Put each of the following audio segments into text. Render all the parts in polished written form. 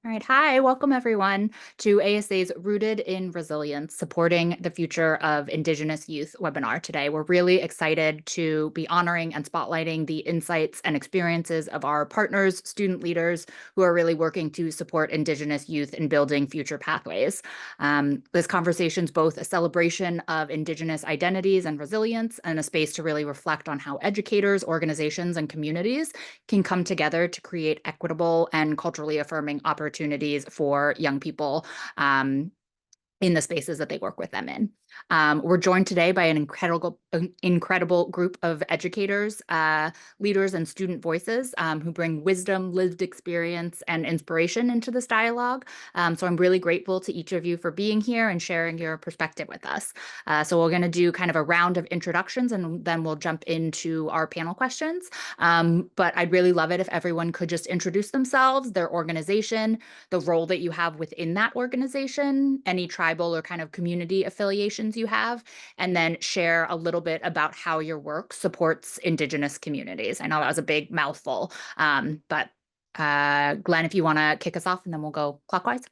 All right. Hi, welcome everyone to ASA's Rooted in Resilience, Supporting the Future of Indigenous Youth webinar today. We're really excited to be honoring and spotlighting the insights and experiences of our partners, student leaders who are really working to support Indigenous youth in building future pathways. This conversation is both a celebration of Indigenous identities and resilience and a space to really reflect on how educators, organizations, and communities can come together to create equitable and culturally affirming opportunities for young people in the spaces that they work with them in. We're joined today by an incredible group of educators, leaders, and student voices who bring wisdom, lived experience, and inspiration into this dialogue. So I'm really grateful to each of you for being here and sharing your perspective with us. So we're going to do kind of a round of introductions, and then we'll jump into our panel questions. But I'd really love it if everyone could just introduce themselves, their organization, the role that you have within that organization, any tribal or kind of community affiliations you have, and then share a little bit about how your work supports Indigenous communities. I know that was a big mouthful, but Glen, if you want to kick us off, and then we'll go clockwise.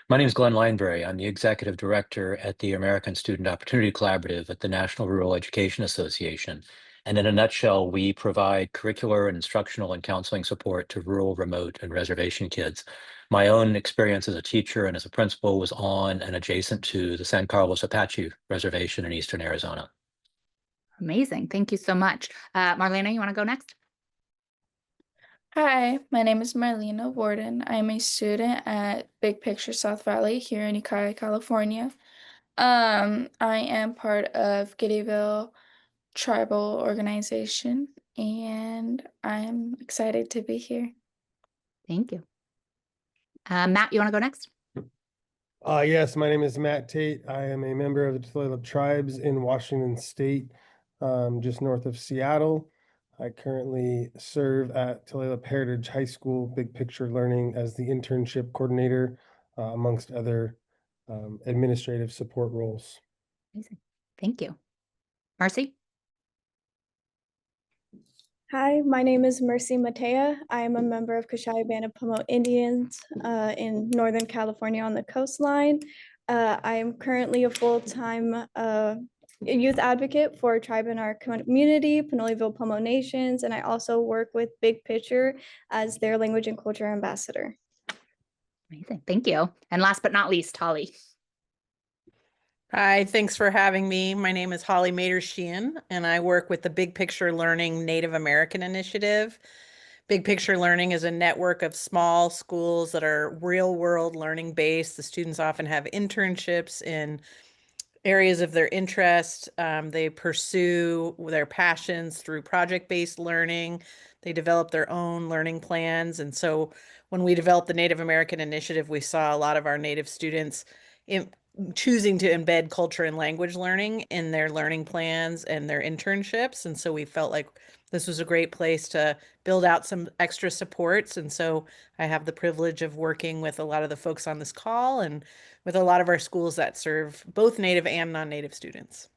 My name is Glen Lineberry. I'm the Executive Director at the American Student Opportunity Collaborative at the National Rural Education Association. And in a nutshell, we provide curricular and instructional and counseling support to rural, remote, and reservation kids. My own experience as a teacher and as a principal was on and adjacent to the San Carlos Apache Reservation in eastern Arizona. Amazing. Thank you so much. Marlena, you want to go next? Hi, my name is Marlena, Warden. I'm a student at Big Picture South Valley here in Ukiah, California. I am part of Giddyville Tribal Organization, and I'm excited to be here. Thank you. Matt, you want to go next? Yes, my name is Matt Tait. I am a member of the Tulalip tribes in Washington State, just north of Seattle. I currently serve at Tulalip Heritage High School, Big Picture Learning, as the internship coordinator, amongst other administrative support roles. Amazing. Thank you. Marcy? Hi, my name is Mercy Mattea. I am a member of Coshai Band of Pomo Indians in Northern California on the coastline. I am currently a full-time youth advocate for a tribe in our community, Pinoleville Pomo Nations, and I also work with Big Picture as their language and culture ambassador. Amazing. Thank you. And last but not least, Holly. Hi, thanks for having me. My name is Holly Mader-Sheehan, and I work with the Big Picture Learning Native American Initiative. Big Picture Learning is a network of small schools that are real-world learning based. The students often have internships in areas of their interest. They pursue their passions through project-based learning. They develop their own learning plans. And so when we developed the Native American Initiative, we saw a lot of our Native students choosing to embed culture and language learning in their learning plans and their internships. And so we felt like this was a great place to build out some extra supports. And so I have the privilege of working with a lot of the folks on this call and with a lot of our schools that serve both Native and non-Native students.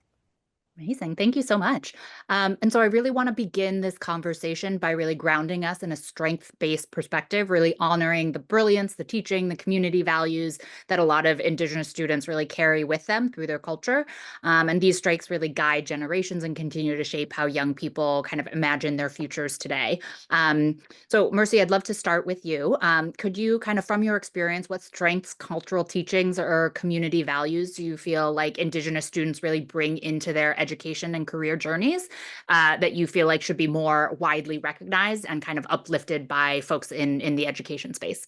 Amazing. Thank you so much. And so I really want to begin this conversation by really grounding us in a strength-based perspective, really honoring the brilliance, the teaching, the community values that a lot of Indigenous students really carry with them through their culture. And these strengths really guide generations and continue to shape how young people kind of imagine their futures today. So Mercy, I'd love to start with you. Could you kind of, from your experience, what strengths, cultural teachings, or community values do you feel like Indigenous students really bring into their education and career journeys that you feel like should be more widely recognized and kind of uplifted by folks in the education space?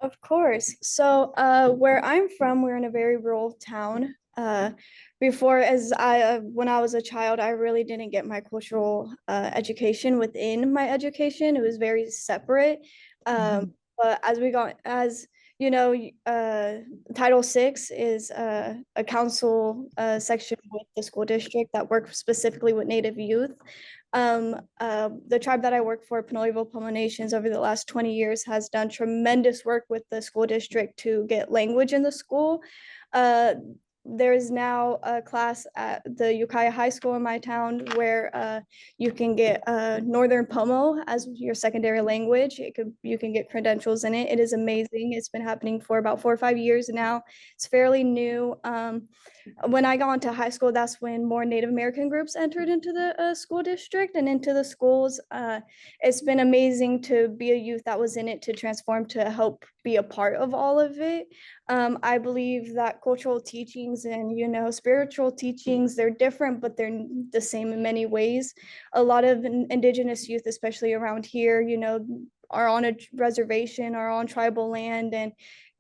Of course. So where I'm from, we're in a very rural town. When I was a child, I really didn't get my cultural education within my education. It was very separate. But as you know, Title VI is a council section with the school district that works specifically with Native youth. The tribe that I work for, Pinoleville Pomo Nations, over the last 20 years has done tremendous work with the school district to get language in the school. there's now a class at the Ukiah High School in my town where you can get Northern Pomo as your secondary language. You can get credentials in it. It is amazing. It's been happening for about 4 or 5 years now. It's fairly new. When I got into high school, that's when more Native American groups entered into the school district and into the schools. It's been amazing to be a youth that was in it, to transform, to help be a part of all of it. I believe that cultural teachings and, spiritual teachings, they're different, but they're the same in many ways. A lot of Indigenous youth, especially around here, are on a reservation or on tribal land, and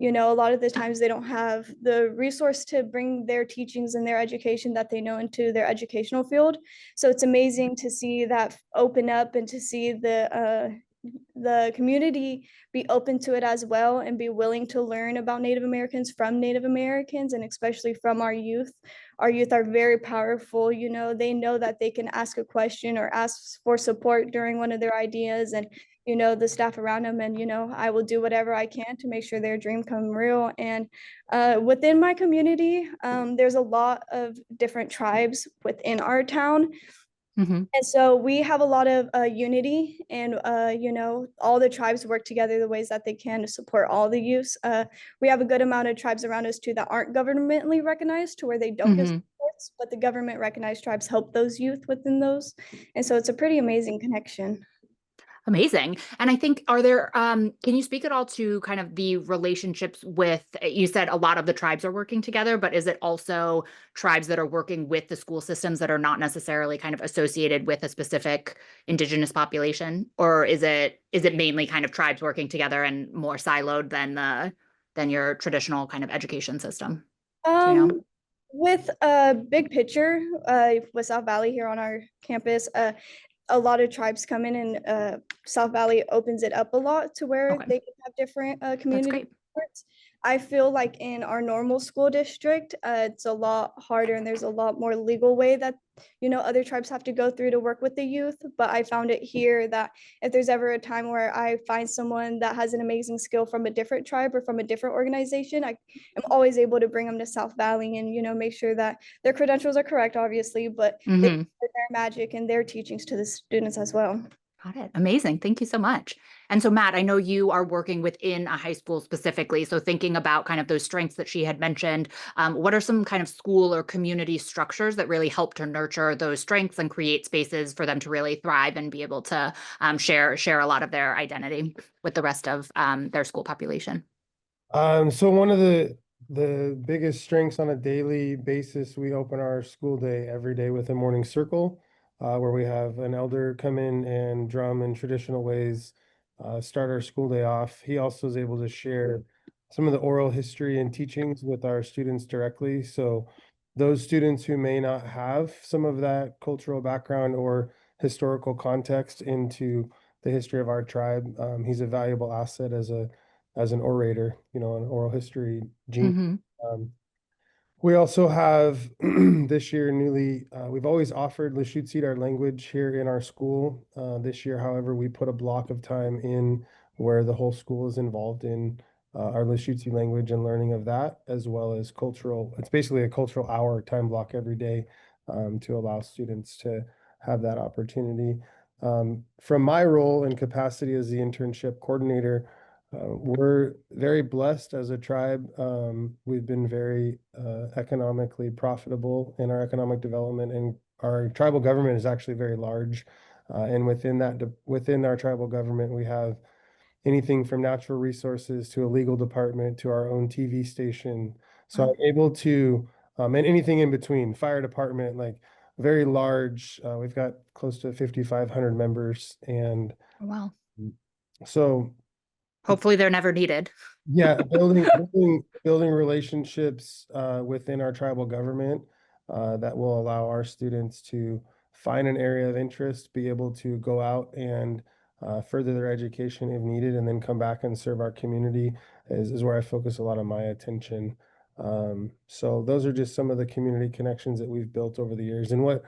a lot of the times they don't have the resource to bring their teachings and their education that they know into their educational field. So it's amazing to see that open up, and to see the community be open to it as well, and be willing to learn about Native Americans from Native Americans, and especially from our youth. Our youth are very powerful. They know that they can ask a question or ask for support during one of their ideas, and the staff around them, and I will do whatever I can to make sure their dream come real. And within my community, there's a lot of different tribes within our town. Mm-hmm. And so we have a lot of unity, and all the tribes work together the ways that they can to support all the youth. We have a good amount of tribes around us too that aren't governmentally recognized, to where they don't get supports, but the government recognized tribes help those youth within those. And so it's a pretty amazing connection. Amazing. And I think, are there, can you speak at all to kind of the relationships with, you said a lot of the tribes are working together, but is it also tribes that are working with the school systems that are not necessarily kind of associated with a specific Indigenous population? Or is it mainly kind of tribes working together and more siloed than your traditional kind of education system? Do you know? With big picture, with South Valley here on our campus, a lot of tribes come in, and South Valley opens it up a lot to where Okay. they can have different community great. supports. I feel like in our normal school district, it's a lot harder, and there's a lot more legal way that other tribes have to go through to work with the youth. But I found it here that if there's ever a time where I find someone that has an amazing skill from a different tribe or from a different organization, I am always able to bring them to South Valley and make sure that their credentials are correct, obviously, but they put their magic and their teachings to the students as well. Got it. Amazing. Thank you so much. And so, Matt, I know you are working within a high school specifically. So thinking about kind of those strengths that she had mentioned, what are some kind of school or community structures that really help to nurture those strengths and create spaces for them to really thrive and be able to share a lot of their identity with the rest of their school population? So one of the biggest strengths on a daily basis, we open our school day every day with a morning circle, where we have an elder come in and drum in traditional ways, start our school day off. He also is able to share some of the oral history and teachings with our students directly. So those students who may not have some of that cultural background or historical context into the history of our tribe, he's a valuable asset as an orator, an oral history gene. We also have this year newly, we've always offered Lushootseed, our language, here in our school. This year, however, we put a block of time in where the whole school is involved in our Lushootseed language and learning of that, as well as cultural. It's basically a cultural hour time block every day to allow students to have that opportunity. From my role and capacity as the internship coordinator, we're very blessed as a tribe. We've been very economically profitable in our economic development, and our tribal government is actually very large. And within our tribal government, we have anything from natural resources to a legal department to our own TV station. So I'm able to, and anything in between, fire department, like very large. We've got close to 5,500 members, and Wow. so Hopefully they're never needed. yeah, building relationships within our tribal government that will allow our students to find an area of interest, be able to go out and further their education if needed, and then come back and serve our community is where I focus a lot of my attention. So those are just some of the community connections that we've built over the years. And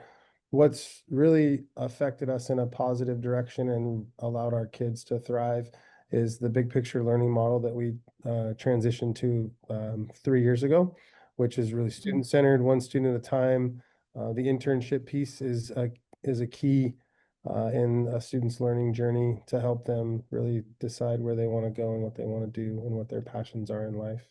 what's really affected us in a positive direction and allowed our kids to thrive is the big picture learning model that we transitioned to 3 years ago, which is really student-centered, one student at a time. The internship piece is a key in a student's learning journey to help them really decide where they want to go and what they want to do and what their passions are in life.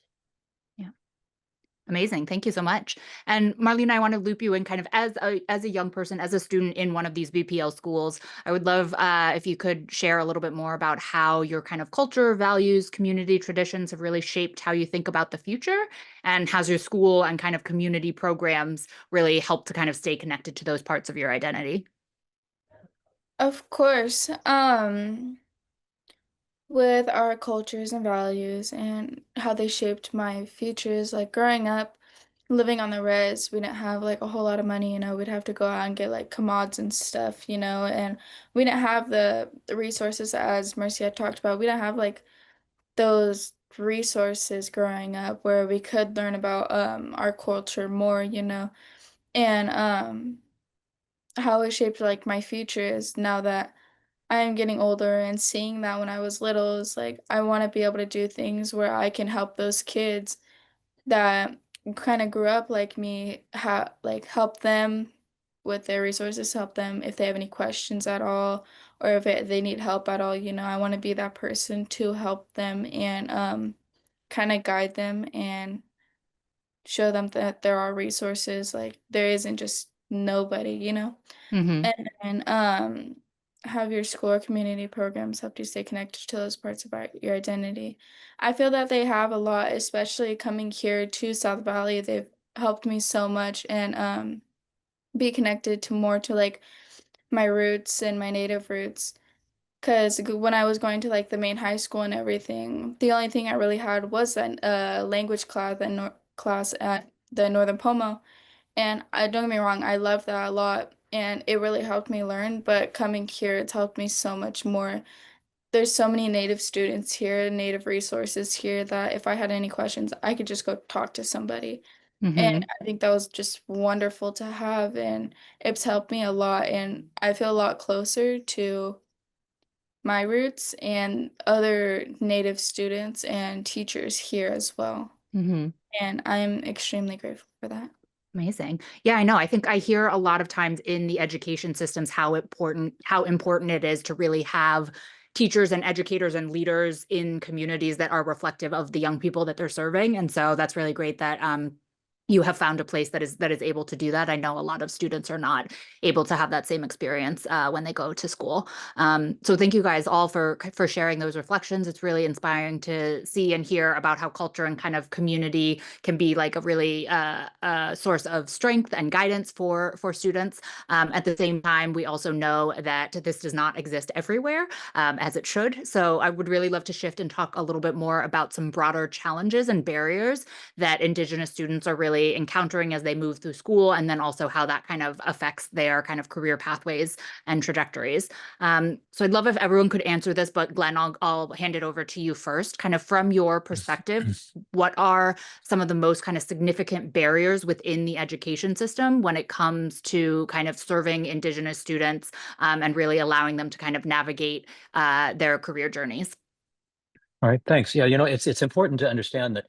Amazing. Thank you so much. And Marlena, I want to loop you in kind of as a young person, as a student in one of these BPL schools. I would love if you could share a little bit more about how your kind of culture, values, community traditions have really shaped how you think about the future, and how's your school and kind of community programs really helped to kind of stay connected to those parts of your identity? Of course. With our cultures and values and how they shaped my futures, like growing up, living on the res, we didn't have like a whole lot of money, we'd have to go out and get like commods and stuff, and we didn't have the resources as Mercy had talked about. We didn't have like those resources growing up where we could learn about our culture more, and how it shaped like my future is now that I am getting older and seeing that when I was little is like I want to be able to do things where I can help those kids that kind of grew up like me, help them with their resources, help them if they have any questions at all, or if they need help at all. I want to be that person to help them and kind of guide them and show them that there are resources. Like there isn't just nobody. Mm-hmm. And have your school or community programs helped you stay connected to those parts about your identity? I feel that they have a lot, especially coming here to South Valley. They've helped me so much and be connected to more to like my roots and my native roots. Because when I was going to like the main high school and everything, the only thing I really had was that language class at the Northern Pomo. And I don't get me wrong, I love that a lot and it really helped me learn, but coming here, it's helped me so much more. There's so many native students here, native resources here that if I had any questions, I could just go talk to somebody. And Mm-hmm. I think that was just wonderful to have and it's helped me a lot and I feel a lot closer to my roots and other native students and teachers here as well. Mm-hmm. And I'm extremely grateful for that. Amazing. Yeah, I know. I think I hear a lot of times in the education systems how important it is to really have teachers and educators and leaders in communities that are reflective of the young people that they're serving. And so that's really great that you have found a place that is able to do that. I know a lot of students are not able to have that same experience when they go to school. So thank you guys all for sharing those reflections. It's really inspiring to see and hear about how culture and kind of community can be like a really source of strength and guidance for students. At the same time, we also know that this does not exist everywhere as it should. So I would really love to shift and talk a little bit more about some broader challenges and barriers that Indigenous students are really encountering as they move through school, and then also how that kind of affects their kind of career pathways and trajectories. So I'd love if everyone could answer this, but Glen, I'll hand it over to you first. Kind of from your perspective, what are some of the most kind of significant barriers within the education system when it comes to kind of serving Indigenous students and really allowing them to kind of navigate their career journeys? All right, thanks. Yeah, it's important to understand that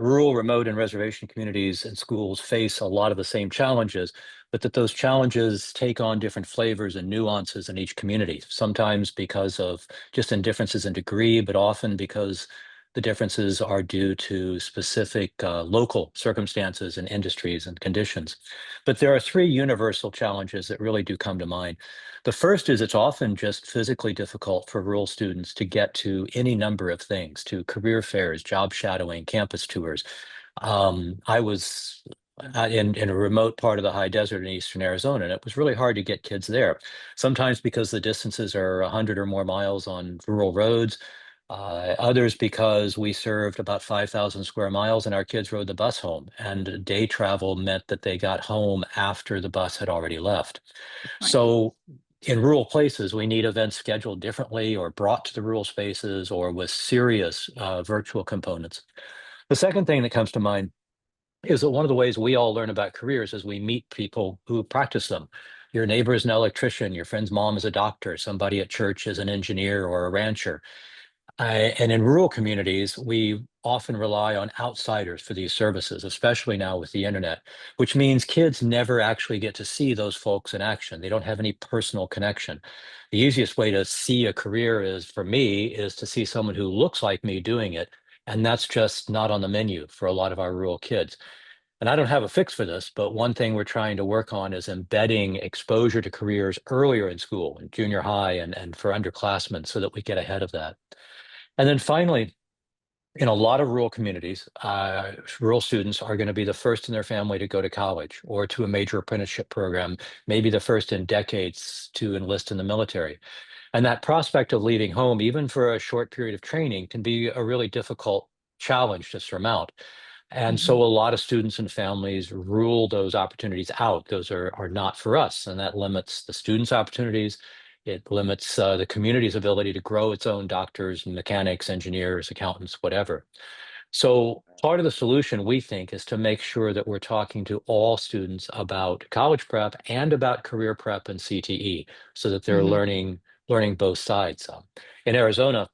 rural, remote, and reservation communities and schools face a lot of the same challenges, but that those challenges take on different flavors and nuances in each community, sometimes because of just in differences in degree, but often because the differences are due to specific local circumstances and industries and conditions. But there are three universal challenges that really do come to mind. The first is it's often just physically difficult for rural students to get to any number of things, to career fairs, job shadowing, campus tours. I was in a remote part of the high desert in eastern Arizona, and it was really hard to get kids there. Sometimes because the distances are 100 or more miles on rural roads, others because we served about 5,000 square miles and our kids rode the bus home, and day travel meant that they got home after the bus had already left. Right. So in rural places, we need events scheduled differently or brought to the rural spaces or with serious virtual components. The second thing that comes to mind is that one of the ways we all learn about careers is we meet people who practice them. Your neighbor is an electrician, your friend's mom is a doctor, somebody at church is an engineer or a rancher. And in rural communities, we often rely on outsiders for these services, especially now with the internet, which means kids never actually get to see those folks in action. They don't have any personal connection. The easiest way to see a career is, for me, is to see someone who looks like me doing it. And that's just not on the menu for a lot of our rural kids. And I don't have a fix for this, but one thing we're trying to work on is embedding exposure to careers earlier in school, in junior high and for underclassmen, so that we get ahead of that. And then finally, in a lot of rural communities, rural students are going to be the first in their family to go to college or to a major apprenticeship program, maybe the first in decades to enlist in the military. And that prospect of leaving home, even for a short period of training, can be a really difficult challenge to surmount. And so a lot of students and families rule those opportunities out. Those are not for us, and that limits the students' opportunities. It limits the community's ability to grow its own doctors, mechanics, engineers, accountants, whatever. So part of the solution, we think, is to make sure that we're talking to all students about college prep and about career prep and CTE, so that they're learning both sides. In Arizona,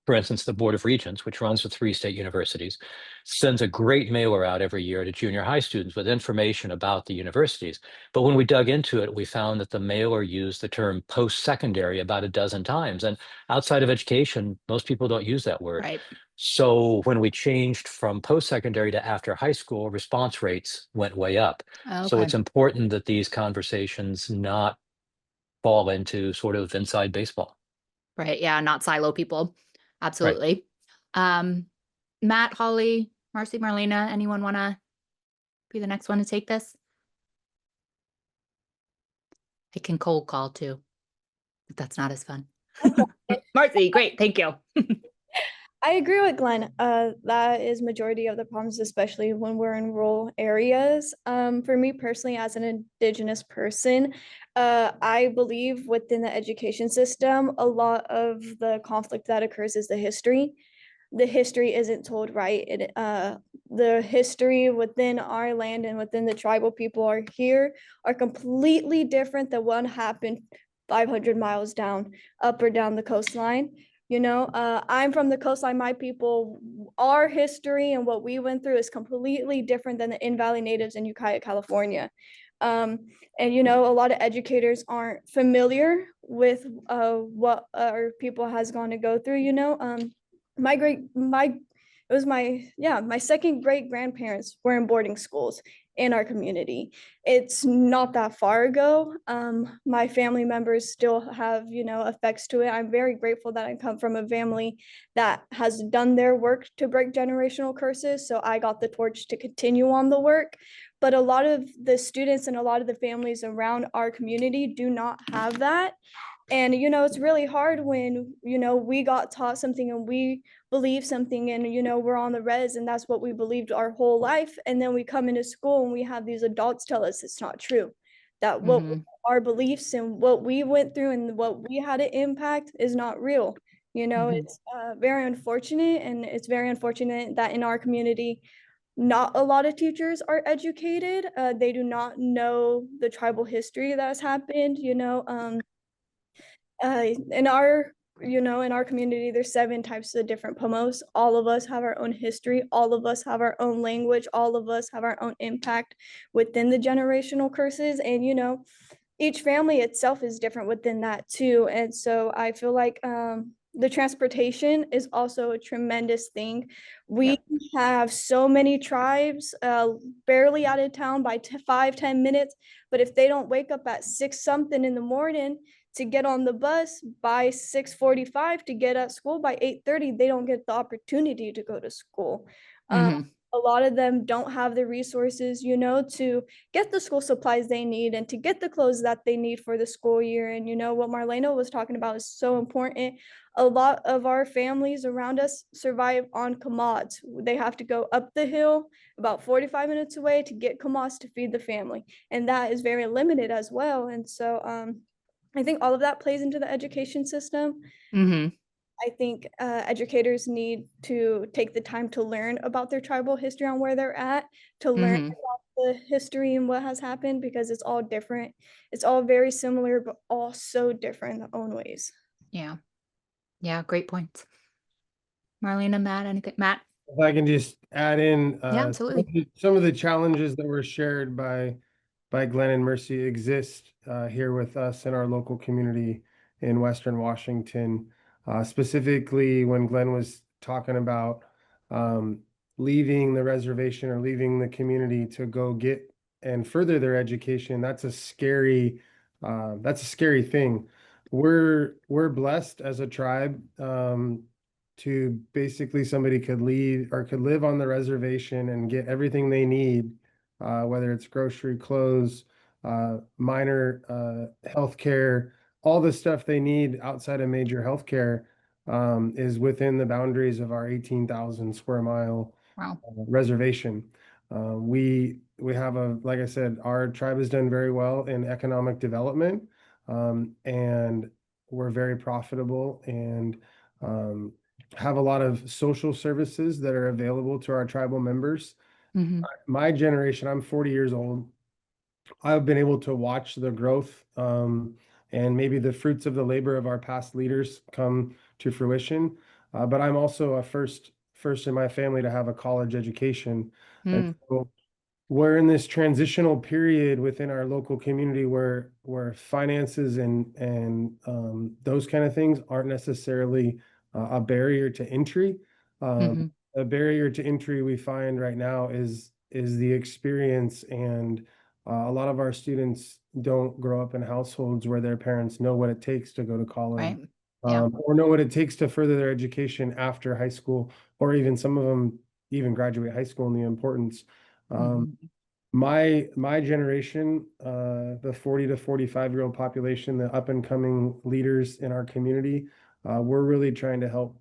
for instance, the Board of Regents, which runs the 3 state universities, sends a great mailer out every year to junior high students with information about the universities. But when we dug into it, we found that the mailer used the term post-secondary about a dozen times. And outside of education, most people don't use that word. Right. So when we changed from post-secondary to after high school, response rates went way up. So Okay. it's important that these conversations not fall into sort of inside baseball. Right. Yeah. Not silo people. Right. Absolutely. Matt, Holly, Marcy, Marlena, anyone want to be the next one to take this? I can cold call too, but that's not as fun. Marcy, great. Thank you. I agree with Glenn. That is majority of the problems, especially when we're in rural areas. For me personally, as an Indigenous person, I believe within the education system, a lot of the conflict that occurs is the history. The history isn't told right. The history within our land and within the tribal people are here are completely different than what happened 500 miles down, up or down the coastline. I'm from the coastline. My people, our history and what we went through is completely different than the In-Valley natives in Ukiah, California. And a lot of educators aren't familiar with what our people has gone to go through. My second great grandparents were in boarding schools in our community. It's not that far ago. My family members still have, effects to it. I'm very grateful that I come from a family that has done their work to break generational curses. So I got the torch to continue on the work. But a lot of the students and a lot of the families around our community do not have that. And, it's really hard when, we got taught something and we believe something and, we're on the res and that's what we believed our whole life. And then we come into school and we have these adults tell us it's not true, that what our beliefs and what we went through and what we had to impact is not real. It's very unfortunate. And it's very unfortunate that in our community, not a lot of teachers are educated. They do not know the tribal history that has happened, in our community, there's 7 types of different pomos. All of us have our own history. All of us have our own language. All of us have our own impact within the generational curses. And, each family itself is different within that too. And so I feel like the transportation is also a tremendous thing. We have so many tribes barely out of town by 5-10 minutes. But if they don't wake up at 6 something in the morning to get on the bus by 6:45 to get at school by 8:30, they don't get the opportunity to go to school. A lot of them don't have the resources, to get the school supplies they need and to get the clothes that they need for the school year. And, what Marlena was talking about is so important. A lot of our families around us survive on commods. They have to go up the hill about 45 minutes away to get commods to feed the family. And that is very limited as well. And so I think all of that plays into the education system. I think educators need to take the time to learn about their tribal history on where they're at, to learn about the history and what has happened, because it's all different. It's all very similar, but all so different in their own ways. Yeah. Yeah. Great points. Marlena, Matt, anything? Matt? If I can just add in, Yeah, absolutely. some of the challenges that were shared by Glen and Mercy exist here with us in our local community in Western Washington. Specifically, when Glen was talking about um, leaving the reservation or leaving the community to go get and further their education, that's a scary thing. We're blessed as a tribe to basically somebody could leave or could live on the reservation and get everything they need, whether it's grocery, clothes, minor healthcare, all the stuff they need outside of major healthcare is within the boundaries of our 18,000 square mile Wow. reservation. We have like I said, our tribe has done very well in economic development, and we're very profitable and have a lot of social services that are available to our tribal members. Mhm. My generation, I'm 40 years old. I've been able to watch the growth and maybe the fruits of the labor of our past leaders come to fruition. But I'm also a first in my family to have a college education. And Mm. so we're in this transitional period within our local community where finances and those kind of things aren't necessarily a barrier to entry. Mhm. A barrier to entry we find right now is the experience, and a lot of our students don't grow up in households where their parents know what it takes to go to college, Right. Yeah. or know what it takes to further their education after high school, or even some of them even graduate high school, and the importance. Um, Mhm. my generation, the 40 to 45-year-old population, the up and coming leaders in our community, we're really trying to help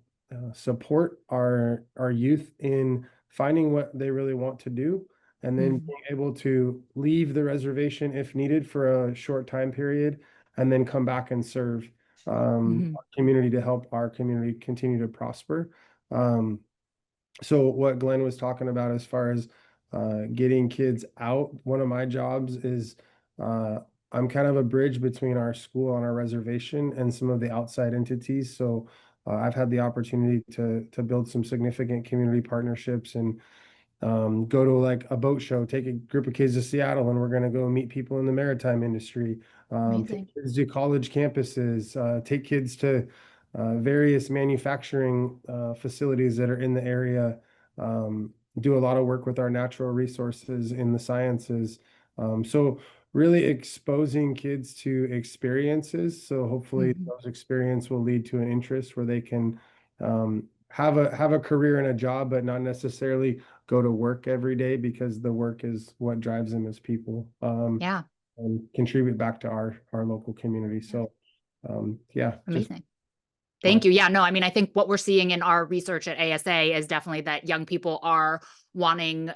support our youth in finding what they really want to do, and then Mhm. being able to leave the reservation if needed for a short time period, and then come back and serve Mhm. our community to help our community continue to prosper. Um, so what Glenn was talking about as far as getting kids out, one of my jobs is I'm kind of a bridge between our school on our reservation and some of the outside entities. So I've had the opportunity to build some significant community partnerships and go to like a boat show, take a group of kids to Seattle, and we're going to go meet people in the maritime industry. Amazing. Take kids to college campuses, take kids to various manufacturing facilities that are in the area. Do a lot of work with our natural resources in the sciences. So really exposing kids to experiences. So hopefully Mhm. those experiences will lead to an interest where they can have a career and a job, but not necessarily go to work every day, because the work is what drives them as people, Yeah. and contribute back to our local community. So yeah, just Amazing. my Thank you. Yeah, no, I mean, I think what we're seeing in our research at ASA is definitely that young people are wanting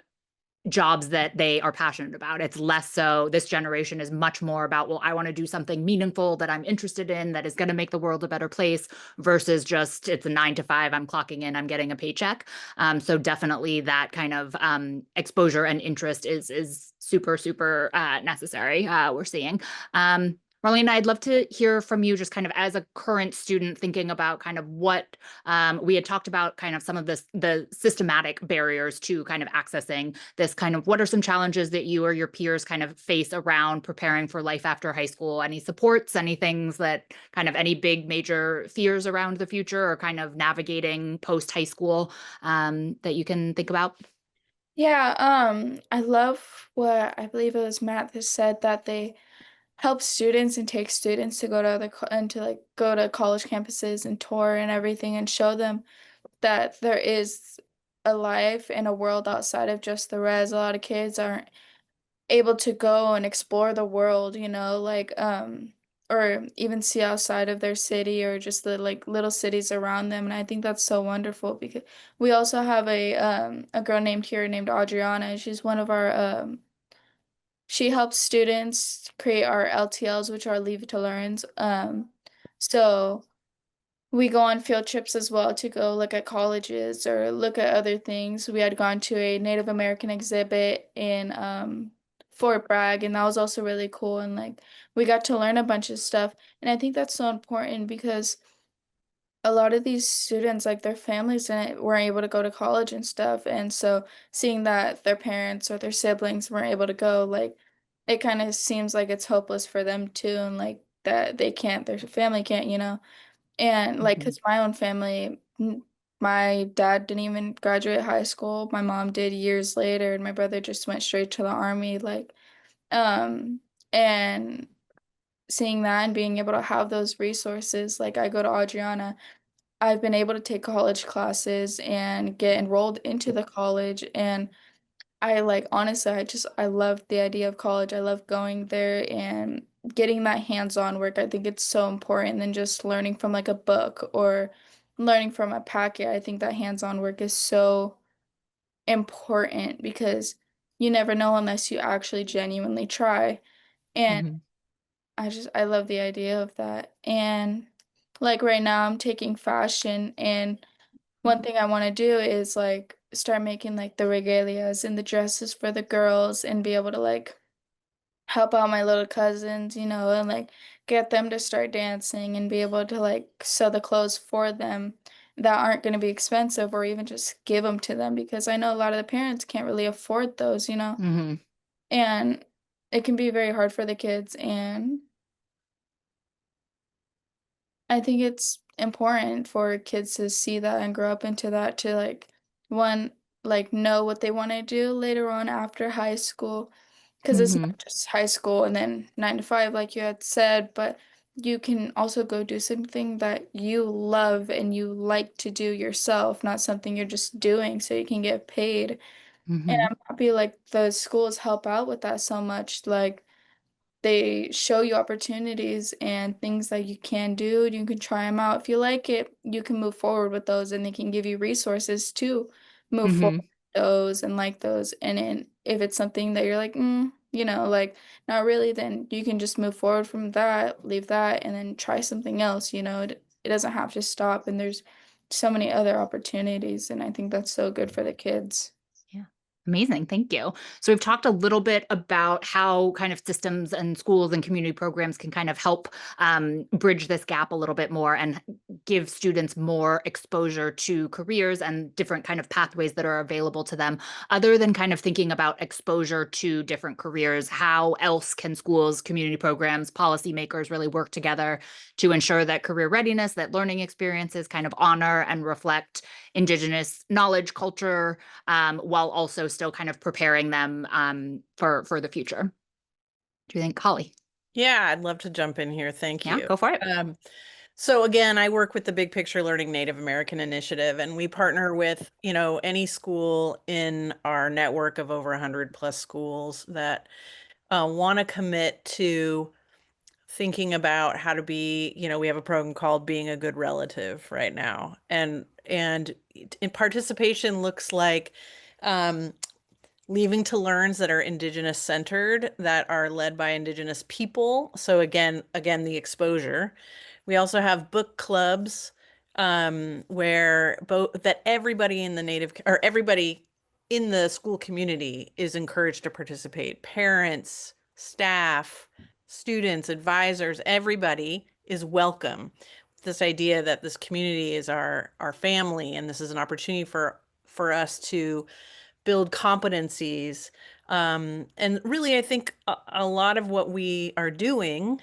jobs that they are passionate about. It's less so, this generation is much more about, well, I want to do something meaningful that I'm interested in, that is going to make the world a better place, versus just it's a 9 to 5, I'm clocking in, I'm getting a paycheck. So definitely that kind of exposure and interest is super, super necessary, we're seeing. Marlena, I'd love to hear from you just kind of as a current student thinking about kind of what we had talked about, kind of some of the systematic barriers to kind of accessing this, kind of what are some challenges that you or your peers kind of face around preparing for life after high school? Any supports, any things that kind of any big major fears around the future or kind of navigating post high school that you can think about? Yeah, I love what I believe it was Matt that said that they help students and take students to go to and to like go to college campuses and tour and everything and show them that there is a life and a world outside of just the res. A lot of kids aren't able to go and explore the world, like or even see outside of their city or just the like little cities around them. And I think that's so wonderful because we also have a girl named here named Adriana. She's one of our she helps students create our LTLs, which are leave to learns. So we go on field trips as well to go look at colleges or look at other things. We had gone to a Native American exhibit in Fort Bragg, and that was also really cool. And like we got to learn a bunch of stuff. And I think that's so important because a lot of these students, like their families weren't able to go to college and stuff. And so seeing that their parents or their siblings weren't able to go, like it kind of seems like it's hopeless for them too. And like that they can't, their family can't, you know? And like, Mhm. because my own family, my dad didn't even graduate high school. My mom did years later, and my brother just went straight to the army. Um, and seeing that and being able to have those resources, like I go to Adriana, I've been able to take college classes and get enrolled into the college. And I like, honestly, I love the idea of college. I love going there and getting that hands-on work. I think it's so important than just learning from like a book or learning from a packet. I think that hands-on work is so important because you never know unless you actually genuinely try. And Mhm. I love the idea of that. And like right now I'm taking fashion, and one thing I want to do is like start making like the regalias and the dresses for the girls and be able to like help out my little cousins, you know, and like get them to start dancing and be able to like sew the clothes for them that aren't going to be expensive, or even just give them to them because I know a lot of the parents can't really afford those, you know, Mhm. and it can be very hard for the kids. And I think it's important for kids to see that and grow up into that, to like one, like know what they want to do later on after high school, because it's Mhm. not just high school and then 9 to 5 like you had said, but you can also go do something that you love and you like to do yourself, not something you're just doing so you can get paid. And Mhm. I'm happy like the schools help out with that so much. Like they show you opportunities and things that you can do. You can try them out. If you like it, you can move forward with those, and they can give you resources to move forward Mhm. with those and like those. And then if it's something that you're like, you know, like not really, then you can just move forward from that, leave that, and then try something else. You know, it doesn't have to stop. And there's so many other opportunities. And I think that's so good for the kids. Yeah. Amazing. Thank you. So we've talked a little bit about how kind of systems and schools and community programs can kind of help bridge this gap a little bit more and give students more exposure to careers and different kind of pathways that are available to them. Other than kind of thinking about exposure to different careers, how else can schools, community programs, policymakers really work together to ensure that career readiness, that learning experiences kind of honor and reflect Indigenous knowledge, culture, while also still kind of preparing them for the future. Do you think, Holly? Yeah, I'd love to jump in here. Thank Yeah, you. go for it. So again, I work with the Big Picture Learning Native American Initiative, and we partner with, any school in our network of over 100 plus schools that want to commit to thinking about how to be, we have a program called Being a Good Relative right now. And in participation looks like um, leaving to learns that are Indigenous centered, that are led by Indigenous people. So again, the exposure. We also have book clubs where both that everybody in the native or everybody in the school community is encouraged to participate. Parents, staff, students, advisors, everybody is welcome. This idea that this community is our family, and this is an opportunity for us to build competencies. And really, I think a lot of what we are doing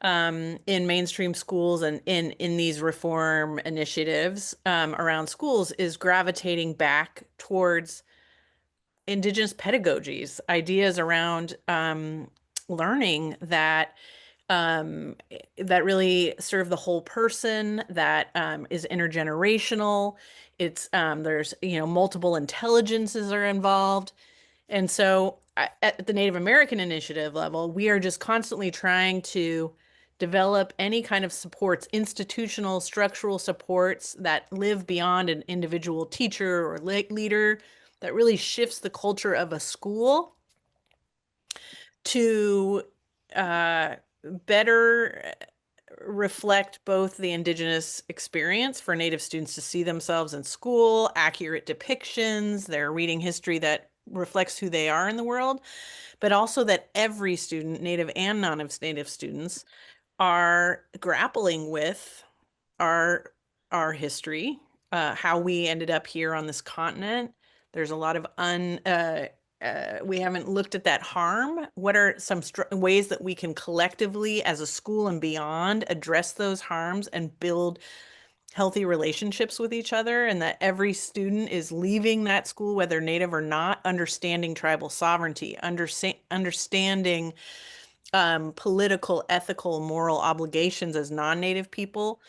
in mainstream schools and in these reform initiatives around schools is gravitating back towards Indigenous pedagogies, ideas around learning um, that really serve the whole person, that is intergenerational. It's there's multiple intelligences are involved, and so at the Native American Initiative level, we are just constantly trying to develop any kind of supports, institutional, structural supports that live beyond an individual teacher or leader, that really shifts the culture of a school to uh, better reflect both the Indigenous experience for Native students to see themselves in school, accurate depictions, their reading history that reflects who they are in the world, but also that every student, Native and non-Native students, are grappling with our our history, how we ended up here on this continent. There's a lot of we haven't looked at that harm. What are some ways that we can collectively, as a school and beyond, address those harms and build healthy relationships with each other, and that every student is leaving that school, whether Native or not, understanding tribal sovereignty, understanding political, ethical, moral obligations as non-Native people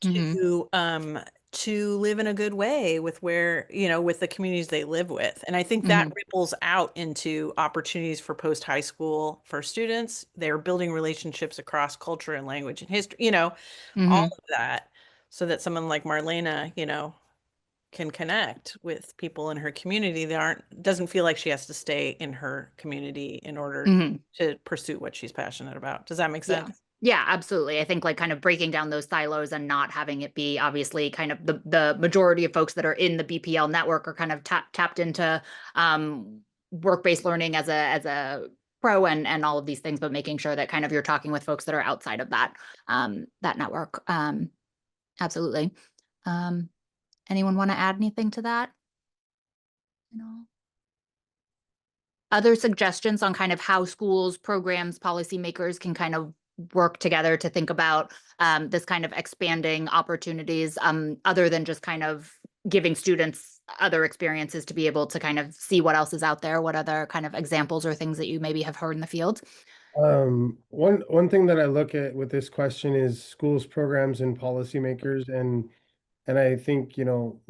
to live in a good way with with the communities they live with. And I think that ripples out into opportunities for post-high school for students. They're building relationships across culture and language and history, all of that, so that someone like Marlena, can connect with people in her community that doesn't feel like she has to stay in her community in order to pursue what she's passionate about. Does that make sense? Yeah, absolutely. I think like kind of breaking down those silos and not having it be obviously kind of the majority of folks that are in the BPL network are kind of tapped into work-based learning as a pro and all of these things, but making sure that kind of you're talking with folks that are outside of that that network. Absolutely. Anyone want to add anything to that? Other suggestions on kind of how schools, programs, policymakers can kind of work together to think about this kind of expanding opportunities other than just kind of giving students other experiences to be able to kind of see what else is out there? What other kind of examples or things that you maybe have heard in the field? One thing that I look at with this question is schools, programs, and policymakers, and I think,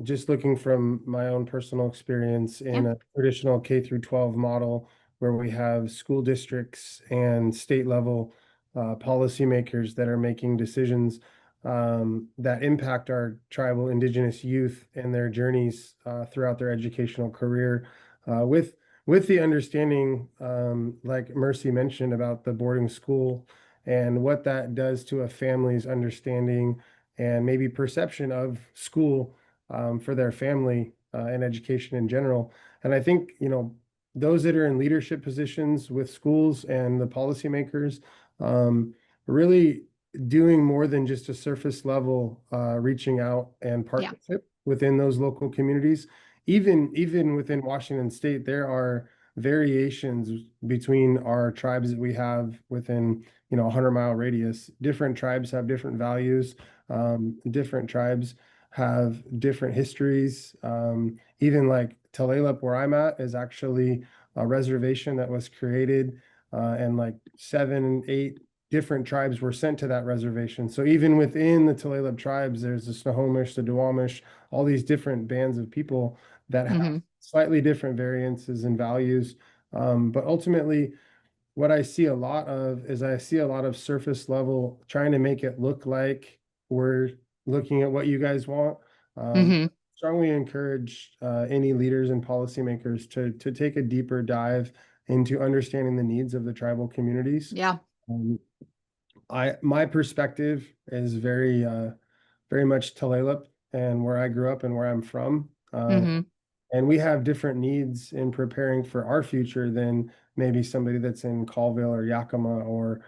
just looking from my own personal experience in a traditional K through 12 model where we have school districts and state level policymakers that are making decisions that impact our tribal Indigenous youth and their journeys throughout their educational career, with the understanding, like Mercy mentioned, about the boarding school and what that does to a family's understanding and maybe perception of school for their family and education in general. And I think, those that are in leadership positions with schools and the policymakers really doing more than just a surface level reaching out and partnership within those local communities. Even within Washington State, there are variations between our tribes that we have within, 100-mile radius. Different tribes have different values. Different tribes have different histories. Even like Tulalip, where I'm at, is actually a reservation that was created, and like 7, 8 different tribes were sent to that reservation. So even within the Tulalip tribes, there's the Snohomish, the Duwamish, all these different bands of people that have slightly different variances and values. But ultimately, what I see a lot of is surface level trying to make it look like we're looking at what you guys want. Strongly encourage any leaders and policymakers to take a deeper dive into understanding the needs of the tribal communities. My perspective is very much Tulalip and where I grew up and where I'm from. And we have different needs in preparing for our future than maybe somebody that's in Colville or Yakima or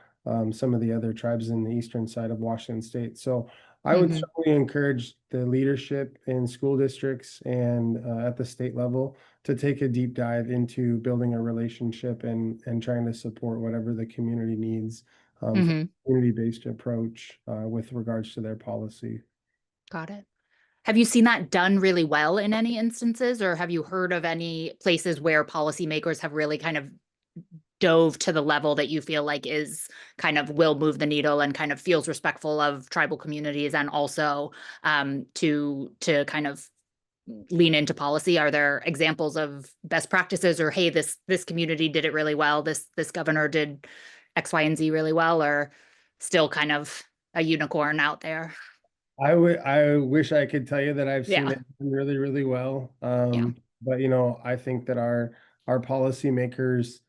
some of the other tribes in the eastern side of Washington State. So I would certainly encourage the leadership in school districts and at the state level to take a deep dive into building a relationship and trying to support whatever the community needs for a community-based approach with regards to their policy. Got it. Have you seen that done really well in any instances, or have you heard of any places where policymakers have really kind of dove to the level that you feel like is kind of will move the needle and kind of feels respectful of tribal communities and also to kind of lean into policy? Are there examples of best practices or, hey, this community did it really well, this governor did X, Y, and Z really well, or still kind of a unicorn out there? I wish I could tell you that I've seen it done really, really well. But I think that our policymakers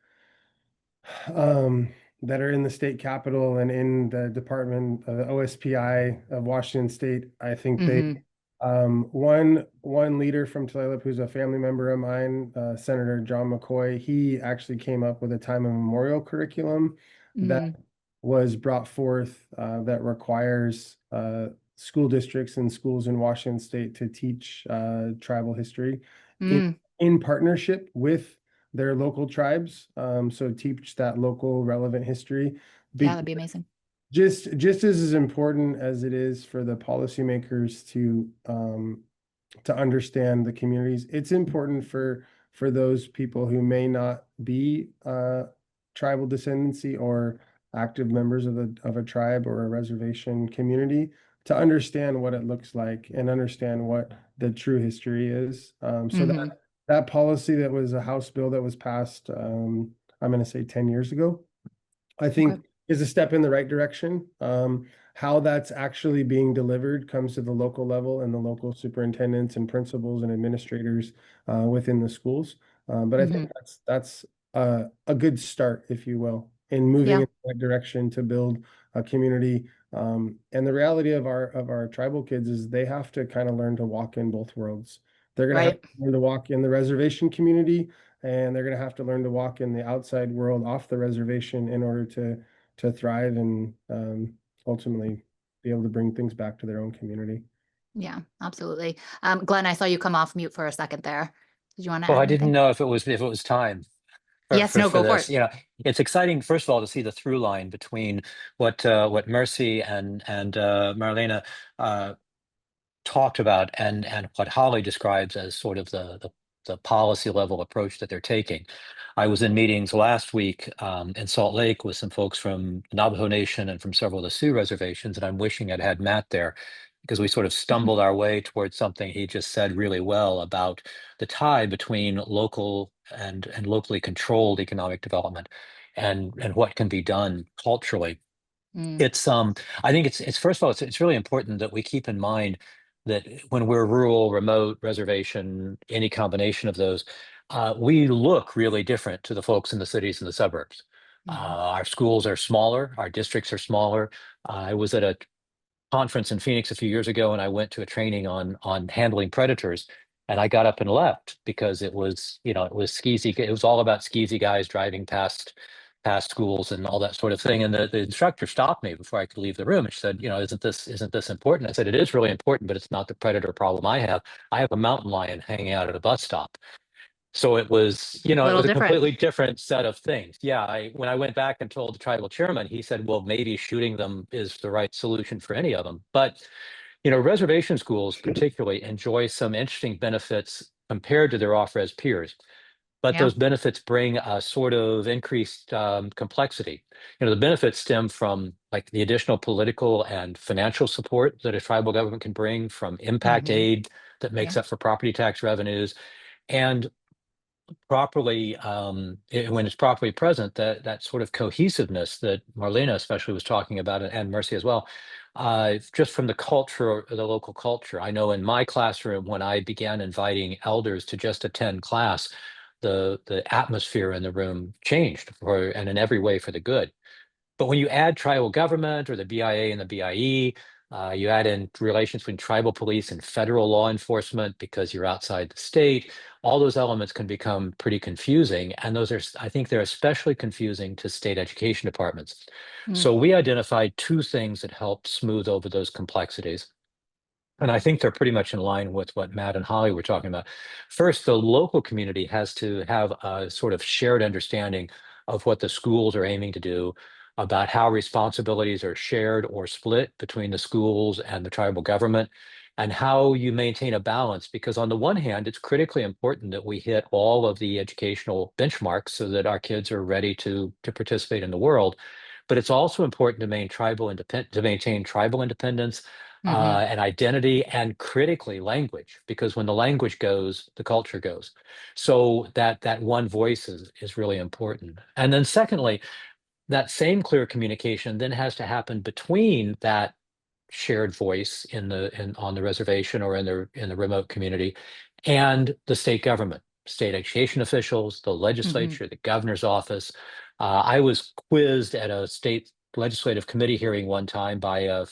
that are in the state capitol and in the department, OSPI of Washington State, I think they one leader from Tulalip who's a family member of mine, Senator John McCoy, he actually came up with a time and memorial curriculum that was brought forth that requires school districts and schools in Washington State to teach tribal history Mm, in partnership with their local tribes. So teach that local relevant history. yeah, that'd be amazing. Just as important as it is for the policymakers to understand the communities, it's important for those people who may not be tribal descendancy or active members of a tribe or a reservation community to understand what it looks like and understand what the true history is. So Mhm. that policy that was a House bill that was passed, I'm going to say 10 years ago, I think Okay. is a step in the right direction. How that's actually being delivered comes to the local level and the local superintendents and principals and administrators within the schools. But I think Mhm. that's a good start, if you will, in moving Yeah. in that direction to build a community. And the reality of our tribal kids is they have to kind of learn to walk in both worlds. They're going to have Right. to learn to walk in the reservation community, and they're going to have to learn to walk in the outside world off the reservation in order to thrive and ultimately be able to bring things back to their own community. Yeah, absolutely. Glenn, I saw you come off mute for a second there. Did you want to Well, add I didn't anything? know if it was time Yes, no, for go for this. it. You know, it's exciting, first of all, to see the through line between what Mercy and Marlena talked about and what Holly describes as sort of the policy level approach that they're taking. I was in meetings last week in Salt Lake with some folks from Navajo Nation and from several of the Sioux reservations, and I'm wishing I'd had Matt there because we sort of stumbled our way towards something he just said really well about the tie between local and locally controlled economic development and what can be done culturally. Mm, It's I think it's first of all, it's really important that we keep in mind that when we're rural, remote, reservation, any combination of those, we look really different to the folks in the cities and the suburbs. mhm. Our schools are smaller, our districts are smaller. I was at a conference in Phoenix a few years ago, and I went to a training on handling predators. And I got up and left because it was, you know, it was skeezy. It was all about skeezy guys driving past schools and all that sort of thing. And the instructor stopped me before I could leave the room. And she said, you know, isn't this important? I said, it is really important, but it's not the predator problem I have. I have a mountain lion hanging out at a bus stop. So it was, you A know, it little was a different. completely different set of things. Yeah, when I went back and told the tribal chairman, he said, well, maybe shooting them is the right solution for any of them. But, you know, reservation schools particularly enjoy some interesting benefits compared to their off-res peers. But Yeah. those benefits bring a sort of increased complexity. You know, the benefits stem from like the additional political and financial support that a tribal government can bring from impact Mhm. aid that makes Yeah. up for property tax revenues. And properly when it's properly present, that sort of cohesiveness that Marlena especially was talking about, and Mercy as well, just from the culture, the local culture. I know in my classroom, when I began inviting elders to just attend class, the atmosphere in the room changed and in every way for the good. But when you add tribal government or the BIA and the BIE, you add in relations between tribal police and federal law enforcement because you're outside the state, all those elements can become pretty confusing. And those are, I think they're especially confusing to state education departments. Mm, So we identified two things that helped smooth over those complexities. And I think they're pretty much in line with what Matt and Holly were talking about. First, the local community has to have a sort of shared understanding of what the schools are aiming to do, about how responsibilities are shared or split between the schools and the tribal government, and how you maintain a balance. Because on the one hand, it's critically important that we hit all of the educational benchmarks so that our kids are ready to participate in the world. But it's also important to maintain tribal independence mhm. and identity, and critically language, because when the language goes, the culture goes. So that one voice is really important. And then secondly, that same clear communication then has to happen between that shared voice on the reservation or in the remote community and the state government, state education officials, the Mhm. legislature, the governor's office. I was quizzed at a state legislative committee hearing one time by a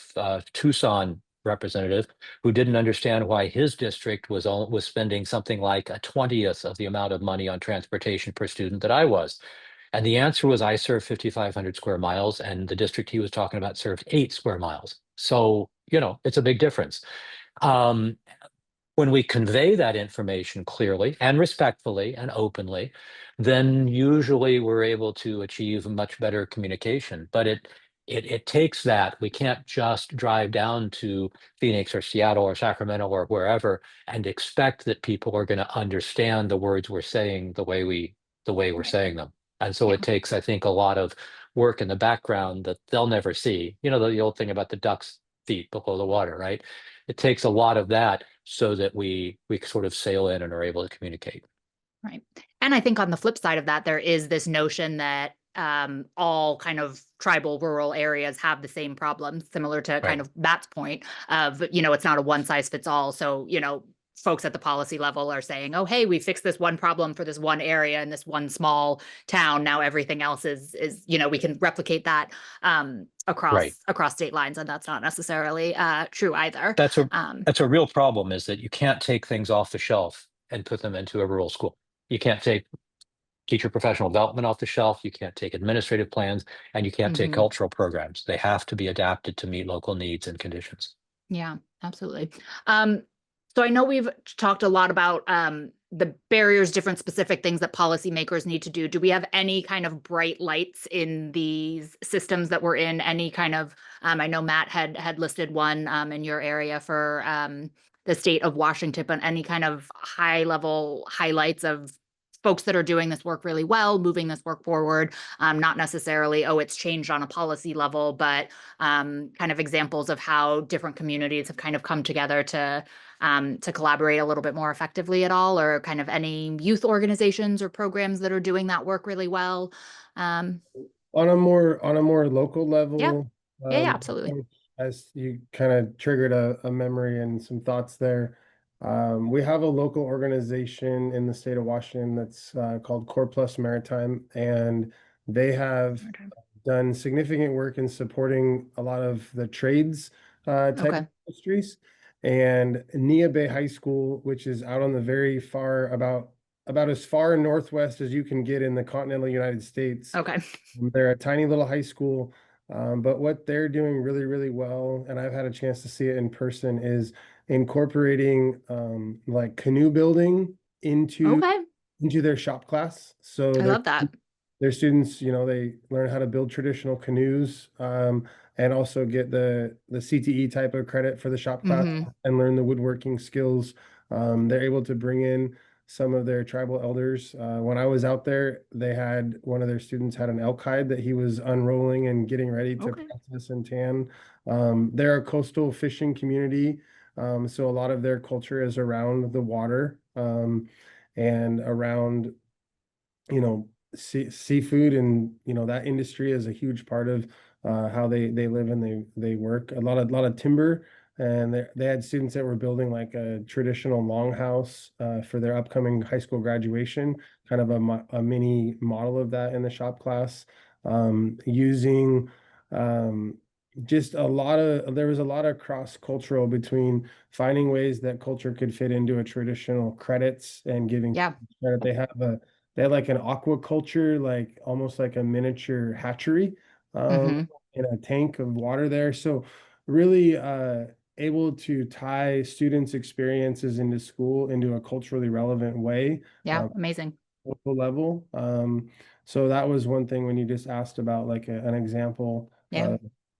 Tucson representative who didn't understand why his district was spending something like a 20th of the amount of money on transportation per student that I was. And the answer was, I serve 5,500 square miles, and the district he was talking about served 8 square miles. So, it's a big difference. When we convey that information clearly and respectfully and openly, then usually we're able to achieve much better communication. But it takes that. We can't just drive down to Phoenix or Seattle or Sacramento or wherever and expect that people are going to understand the words we're saying the way we're saying them. And so Yeah. it takes, I think, a lot of work in the background that they'll never see. The old thing about the duck's feet below the water, right? It takes a lot of that so that we sort of sail in and are able to communicate. Right. And I think on the flip side of that, there is this notion that all kind of tribal rural areas have the same problems, similar to kind of Matt's point of, it's not a one size fits all. So, folks at the policy level are saying, oh, hey, we fixed this one problem for this one area in this one small town. Now everything else is we can replicate that across state lines. And that's not necessarily true either. That's a real problem, is that you can't take things off the shelf and put them into a rural school. You can't take teacher professional development off the shelf. You can't take administrative plans, and you can't take cultural programs. They have to be adapted to meet local needs and conditions. Yeah, absolutely. So I know we've talked a lot about the barriers, different specific things that policymakers need to do. Do we have any kind of bright lights in these systems that we're in? Any kind of, I know Matt had listed one in your area for the state of Washington, but any kind of high level highlights of folks that are doing this work really well, moving this work forward, not necessarily, oh, it's changed on a policy level, but kind of examples of how different communities have kind of come together to collaborate a little bit more effectively at all, or kind of any youth organizations or programs that are doing that work really well. On a more local level. Yeah, absolutely. As you kind of triggered a memory and some thoughts there. We have a local organization in the state of Washington that's called Core Plus Maritime, and they have done significant work in supporting a lot of the trades type industries. And Nia Bay High School, which is out on the very far, about as far northwest as you can get in the continental United States. They're a tiny little high school. But what they're doing really, really well, and I've had a chance to see it in person, is incorporating like canoe building into their shop class. So I love that. Their students, they learn how to build traditional canoes, and also get the CTE type of credit for the shop class and learn the woodworking skills. They're able to bring in some of their tribal elders. When I was out there, they had one of their students had an elk hide that he was unrolling and getting ready to process and tan. They're a coastal fishing community, so a lot of their culture is around the water, and around seafood, and that industry is a huge part of how they live and they work. A lot of timber. And they had students that were building like a traditional longhouse for their upcoming high school graduation, kind of a mini model of that in the shop class, using just there was a lot of cross-cultural between finding ways that culture could fit into a traditional credits and giving credit. They had like an aquaculture, like almost like a miniature hatchery in a tank of water there. So really able to tie students' experiences into school into a culturally relevant way. Amazing. Local level. So that was one thing when you just asked about like an example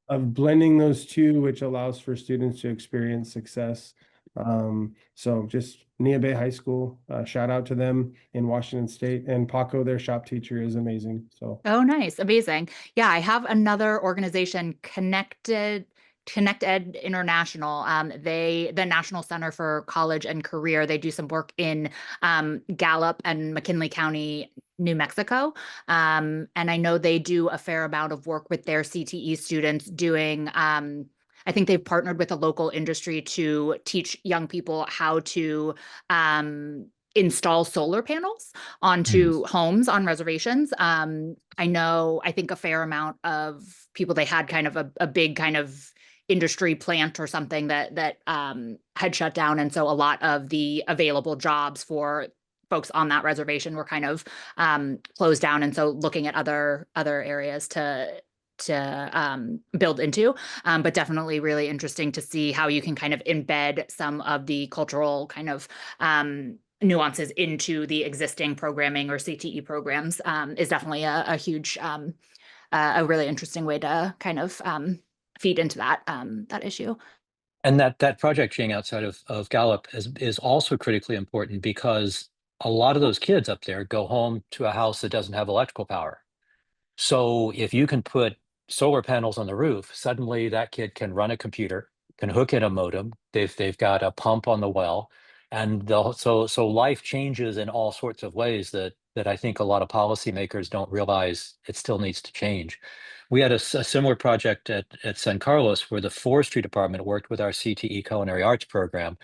of blending those two, which allows for students to experience success. So just Nia Bay High School, shout out to them in Washington State, and Paco, their shop teacher, is amazing. So nice, amazing. Yeah, I have another organization, Connect Ed International. The National Center for College and Career. They do some work in Gallup and McKinley County, New Mexico. And I know they do a fair amount of work with their CTE students doing I think they've partnered with a local industry to teach young people how to install solar panels onto homes on reservations. I think a fair amount of people, they had kind of a big kind of industry plant or something that had shut down. And so a lot of the available jobs for folks on that reservation were kind of closed down. And so looking at other areas to build into, but definitely really interesting to see how you can kind of embed some of the cultural kind of nuances into the existing programming or CTE programs is definitely a huge, a really interesting way to kind of feed into that issue. And that project, Jing, outside of Gallup is also critically important because a lot of those kids up there go home to a house that doesn't have electrical power. So if you can put solar panels on the roof, suddenly that kid can run a computer, can hook in a modem. They've got a pump on the well, and so life changes in all sorts of ways that I think a lot of policymakers don't realize it still needs to change. We had a similar project at San Carlos where the forestry department worked with our CTE culinary arts program,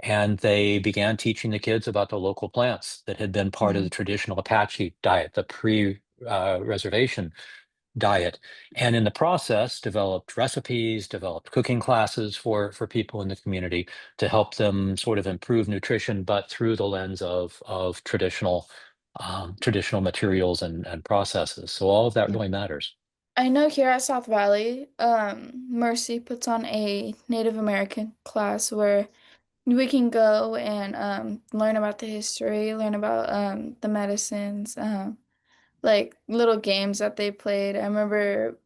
and they began teaching the kids about the local plants that had been part of the traditional Apache diet, the pre-reservation diet, and in the process developed recipes, developed cooking classes for people in the community to help them sort of improve nutrition, but through the lens of traditional materials and processes. So all of that really matters. I know here at South Valley, Mercy puts on a Native American class where we can go and learn about the history, learn about the medicines, like little games that they played. I remember,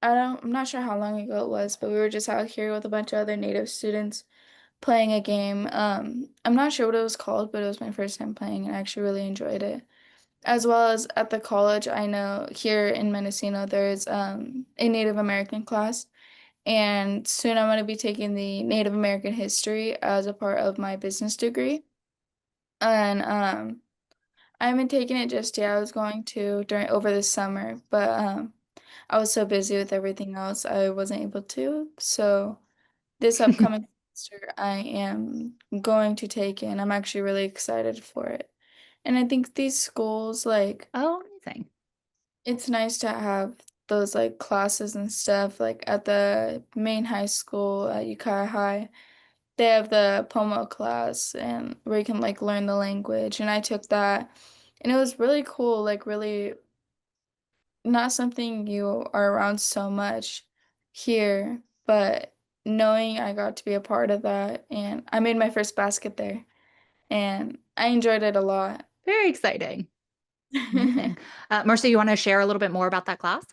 I'm not sure how long ago it was, but we were just out here with a bunch of other Native students playing a game. I'm not sure what it was called, but it was my first time playing and I actually really enjoyed it. As well as at the college, I know here in Mendocino, there's a Native American class. And soon I'm going to be taking the Native American history as a part of my business degree. And I haven't taken it just yet. I was going to over the summer, but I was so busy with everything else, I wasn't able to. So this upcoming semester, I am going to take it, and I'm actually really excited for it. And I think these schools, like, Oh, amazing. it's nice to have those like classes and stuff. Like at the main high school at Ukiah High, they have the Pomo class and where you can like learn the language. And I took that and it was really cool, like really not something you are around so much here, but knowing I got to be a part of that and I made my first basket there and I enjoyed it a lot. Very exciting. Amazing. Mercy, you want to share a little bit more about that class?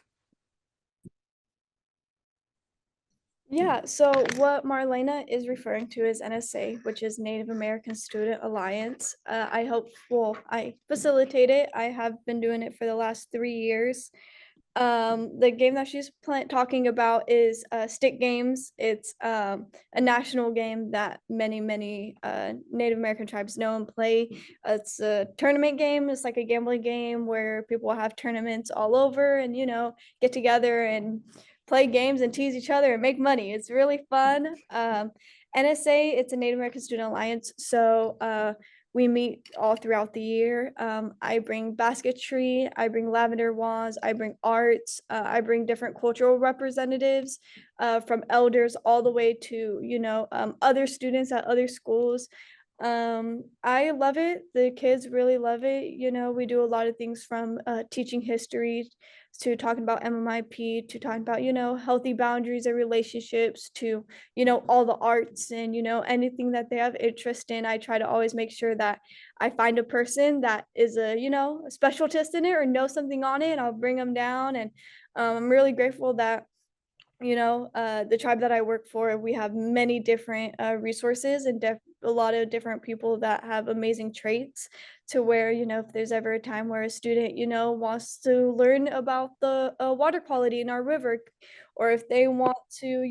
Yeah, so what Marlena is referring to is NSA, which is Native American Student Alliance. I facilitate it. I have been doing it for the last 3 years. The game that she's talking about is stick games. It's a national game that many Native American tribes know and play. It's a tournament game. It's like a gambling game where people have tournaments all over and get together and play games and tease each other and make money. It's really fun. NSA, it's a Native American Student Alliance. So we meet all throughout the year. I bring basketry, I bring lavender wands, I bring arts, I bring different cultural representatives from elders all the way to, other students at other schools. I love it. The kids really love it. We do a lot of things from teaching history to talking about MMIP to talking about, healthy boundaries and relationships to, all the arts and, anything that they have interest in. I try to always make sure that I find a person that is a specialist in it or know something on it, and I'll bring them down. And I'm really grateful that the tribe that I work for, we have many different resources and a lot of different people that have amazing traits to where, if there's ever a time where a student, wants to learn about the water quality in our river, or if they want to,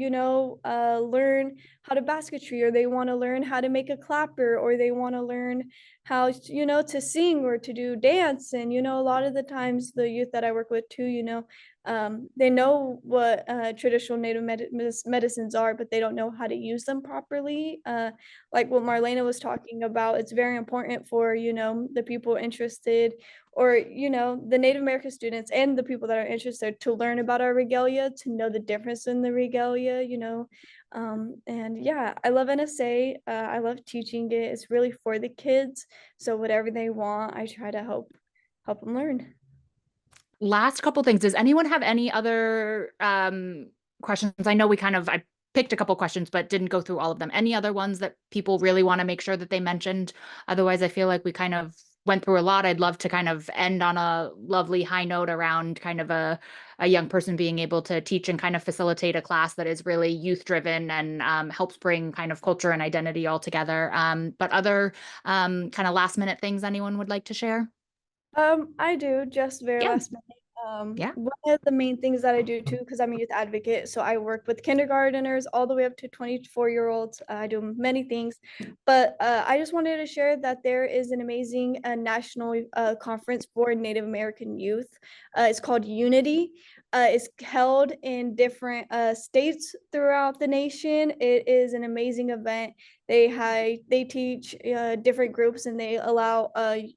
learn how to basketry, or they want to learn how to make a clapper, or they want to learn how, to sing or to do dance. And, a lot of the times the youth that I work with too, they know what traditional Native medicines are, but they don't know how to use them properly. Like what Marlena was talking about, it's very important for, the people interested, or, the Native American students and the people that are interested to learn about our regalia, to know the difference in the regalia. And yeah, I love NSA. I love teaching it. It's really for the kids. So whatever they want, I try to help them learn. Last couple things. Does anyone have any other questions? I know I picked a couple questions, but didn't go through all of them. Any other ones that people really want to make sure that they mentioned? Otherwise, I feel like we kind of went through a lot. I'd love to kind of end on a lovely high note around kind of a young person being able to teach and kind of facilitate a class that is really youth driven and helps bring kind of culture and identity all together. But other kind of last minute things anyone would like to share? I do, just very Yeah. last minute. Yeah. One of the main things that I do too, because I'm a youth advocate, so I work with kindergarteners all the way up to 24-year-olds. I do many things, but I just wanted to share that there is an amazing national conference for Native American youth. It's called Unity. It's held in different states throughout the nation. It is an amazing event. They teach different groups, and they allow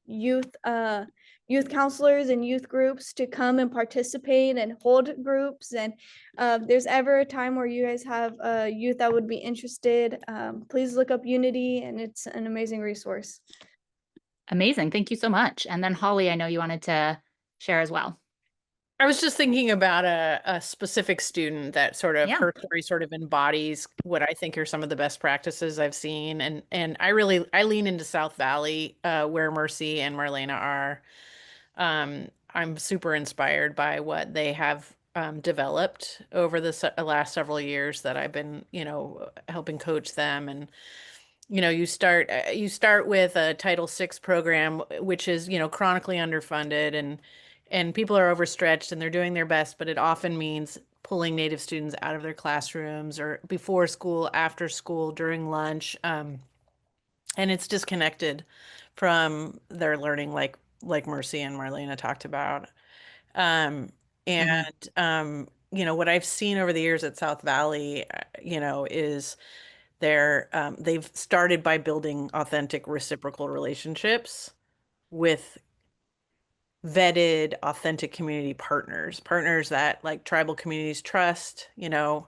youth counselors and youth groups to come and participate and hold groups. And there's ever a time where you guys have youth that would be interested, please look up Unity, and it's an amazing resource. Amazing. Thank you so much. And then Holly, I know you wanted to share as well. I was just thinking about a specific student that sort of Yeah. her story sort of embodies what I think are some of the best practices I've seen. And I lean into South Valley, where Mercy and Marlena are. I'm super inspired by what they have developed over the last several years that I've been, helping coach them. And you start with a Title VI program, which is, chronically underfunded, and people are overstretched and they're doing their best, but it often means pulling Native students out of their classrooms or before school, after school, during lunch, and it's disconnected from their learning, like Mercy and Marlena talked about. And what I've seen over the years at South Valley, is they've started by building authentic reciprocal relationships with vetted, authentic community partners that like tribal communities trust, who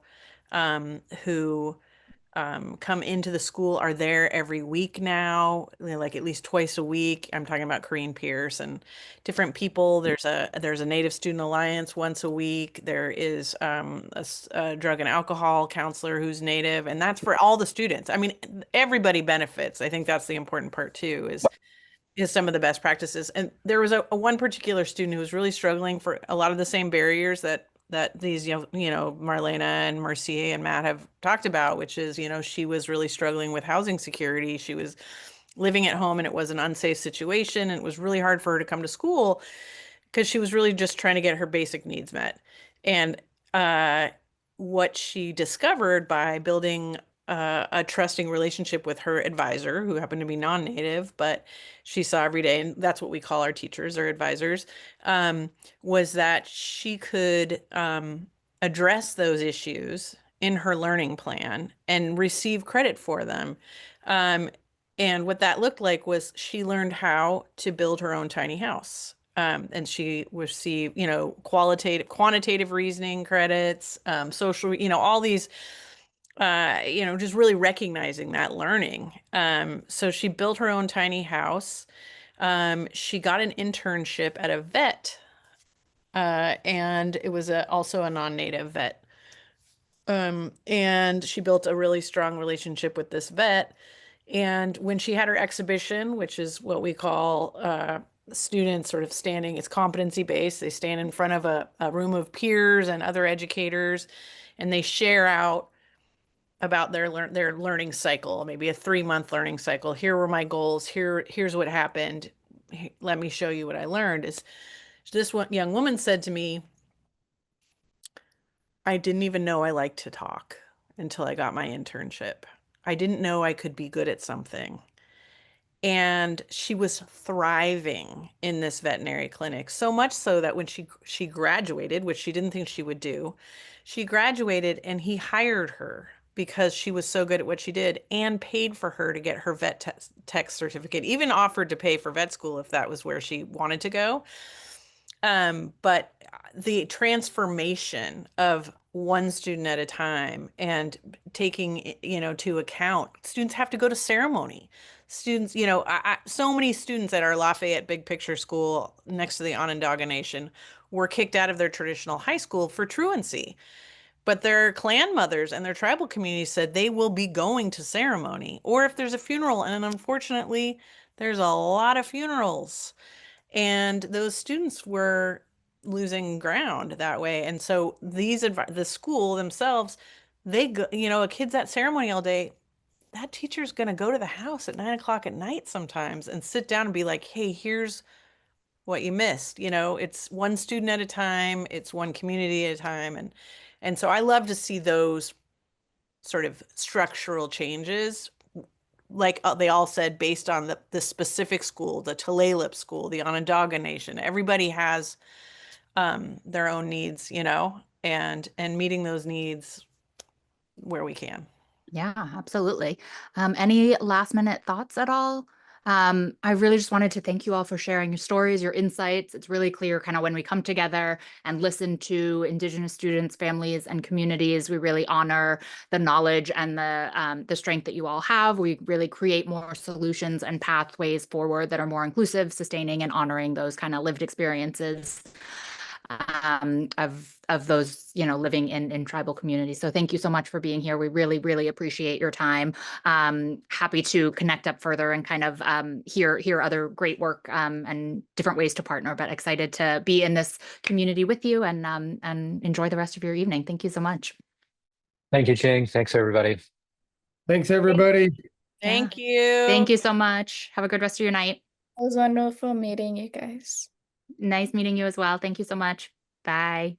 come into the school, are there every week now, like at least twice a week. I'm talking about Korean peers and different people. There's a Native Student Alliance once a week. There is a drug and alcohol counselor who's Native, and that's for all the students. I mean, everybody benefits. I think that's the important part too, is some of the best practices. And there was a one particular student who was really struggling for a lot of the same barriers that these, Marlena and Mercier and Matt have talked about, which is, she was really struggling with housing security. She was living at home and it was an unsafe situation. And it was really hard for her to come to school because she was really just trying to get her basic needs met. And what she discovered by building a trusting relationship with her advisor, who happened to be non-Native, but she saw every day, and that's what we call our teachers or advisors, was that she could address those issues in her learning plan and receive credit for them. And what that looked like was she learned how to build her own tiny house. And she received, quantitative reasoning credits, social, all these, just really recognizing that learning. So she built her own tiny house. She got an internship at a vet, and it was also a non-Native vet. And she built a really strong relationship with this vet. And when she had her exhibition, which is what we call students sort of standing, it's competency based. They stand in front of a room of peers and other educators, and they share out about their learning cycle, maybe a 3-month learning cycle. Here were my goals. Here's what happened. Let me show you what I learned. Is this one young woman said to me, I didn't even know I liked to talk until I got my internship. I didn't know I could be good at something. And she was thriving in this veterinary clinic, so much so that when she graduated, which she didn't think she would do, she graduated and he hired her because she was so good at what she did and paid for her to get her vet tech certificate, even offered to pay for vet school if that was where she wanted to go. But the transformation of one student at a time and taking, to account. Students have to go to ceremony. Students, so many students at our Lafayette Big Picture School next to the Onondaga Nation were kicked out of their traditional high school for truancy. But their clan mothers and their tribal community said they will be going to ceremony, or if there's a funeral, and unfortunately, there's a lot of funerals. And those students were losing ground that way. And so the school themselves, they go, a kid's at ceremony all day. That teacher's going to go to the house at 9 o'clock at night sometimes and sit down and be like, hey, here's what you missed. It's one student at a time, it's one community at a time. And so I love to see those sort of structural changes, like they all said, based on the specific school, the Tulalip school, the Onondaga Nation. Everybody has their own needs, and meeting those needs where we can. Yeah, absolutely. Any last minute thoughts at all? I really just wanted to thank you all for sharing your stories, your insights. It's really clear kind of when we come together and listen to Indigenous students, families, and communities, we really honor the knowledge and the strength that you all have. We really create more solutions and pathways forward that are more inclusive, sustaining, and honoring those kind of lived experiences of those, living in tribal communities. So thank you so much for being here. We really, really appreciate your time. Happy to connect up further and kind of hear other great work and different ways to partner, but excited to be in this community with you and enjoy the rest of your evening. Thank you so much. Thank you, Jing. Thanks, everybody. Thanks, everybody. Thank you. Thank you so much. Have a good rest of your night. It was wonderful meeting you guys. Nice meeting you as well. Thank you so much. Bye.